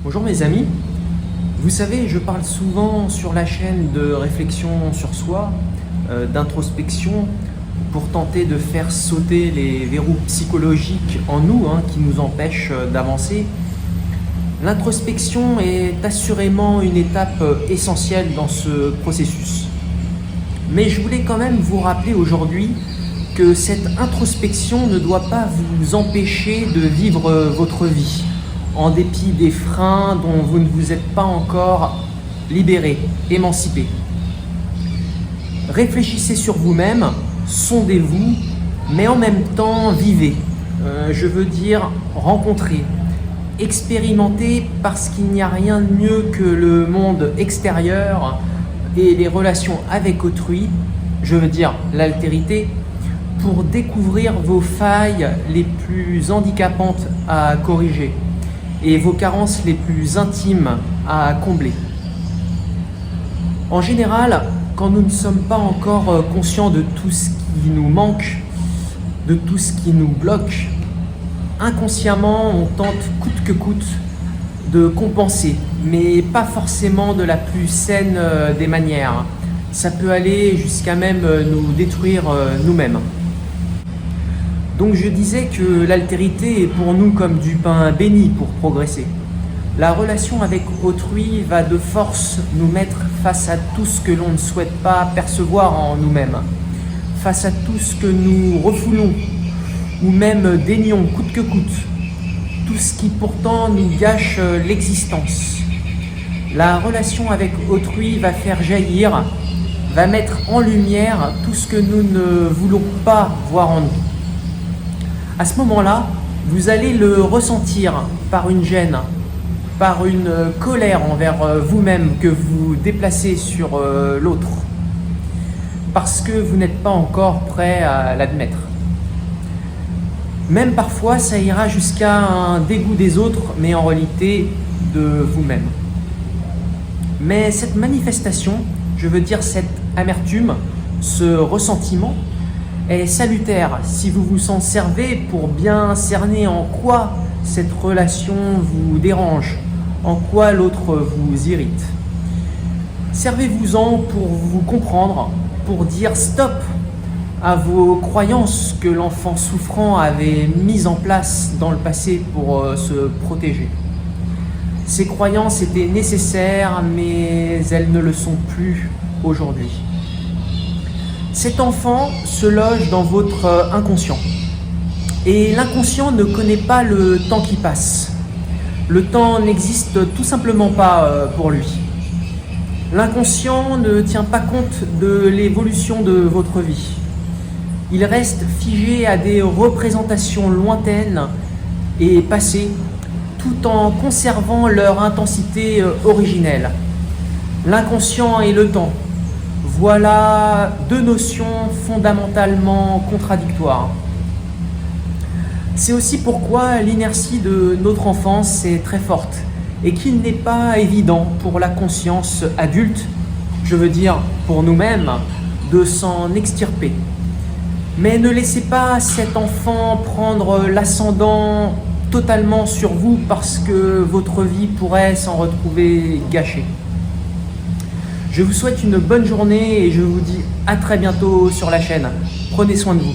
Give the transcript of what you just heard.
Bonjour mes amis, vous savez, je parle souvent sur la chaîne de réflexion sur soi, d'introspection, pour tenter de faire sauter les verrous psychologiques en nous qui nous empêchent d'avancer. L'introspection est assurément une étape essentielle dans ce processus. Mais je voulais quand même vous rappeler aujourd'hui que cette introspection ne doit pas vous empêcher de vivre votre vie, en dépit des freins dont vous ne vous êtes pas encore libéré, émancipé. Réfléchissez sur vous-même, sondez-vous, mais en même temps vivez. Je veux dire rencontrez, expérimentez, parce qu'il n'y a rien de mieux que le monde extérieur et les relations avec autrui, je veux dire l'altérité, pour découvrir vos failles les plus handicapantes à corriger et vos carences les plus intimes à combler. En général, quand nous ne sommes pas encore conscients de tout ce qui nous manque, de tout ce qui nous bloque, inconsciemment, on tente coûte que coûte de compenser, mais pas forcément de la plus saine des manières. Ça peut aller jusqu'à même nous détruire nous-mêmes. Donc je disais que l'altérité est pour nous comme du pain béni pour progresser. La relation avec autrui va de force nous mettre face à tout ce que l'on ne souhaite pas percevoir en nous-mêmes, face à tout ce que nous refoulons ou même dénions coûte que coûte, tout ce qui pourtant nous gâche l'existence. La relation avec autrui va faire jaillir, va mettre en lumière tout ce que nous ne voulons pas voir en nous. À ce moment-là, vous allez le ressentir par une gêne, par une colère envers vous-même que vous déplacez sur l'autre, parce que vous n'êtes pas encore prêt à l'admettre. Même parfois, ça ira jusqu'à un dégoût des autres, mais en réalité de vous-même. Mais cette manifestation, je veux dire cette amertume, ce ressentiment, est salutaire si vous vous en servez pour bien cerner en quoi cette relation vous dérange, en quoi l'autre vous irrite. Servez-vous-en pour vous comprendre, pour dire stop à vos croyances que l'enfant souffrant avait mises en place dans le passé pour se protéger. Ces croyances étaient nécessaires, mais elles ne le sont plus aujourd'hui. Cet enfant se loge dans votre inconscient. Et l'inconscient ne connaît pas le temps qui passe. Le temps n'existe tout simplement pas pour lui. L'inconscient ne tient pas compte de l'évolution de votre vie. Il reste figé à des représentations lointaines et passées, tout en conservant leur intensité originelle. L'inconscient et le temps. Voilà deux notions fondamentalement contradictoires. C'est aussi pourquoi l'inertie de notre enfance est très forte et qu'il n'est pas évident pour la conscience adulte, je veux dire pour nous-mêmes, de s'en extirper. Mais ne laissez pas cet enfant prendre l'ascendant totalement sur vous parce que votre vie pourrait s'en retrouver gâchée. Je vous souhaite une bonne journée et je vous dis à très bientôt sur la chaîne. Prenez soin de vous.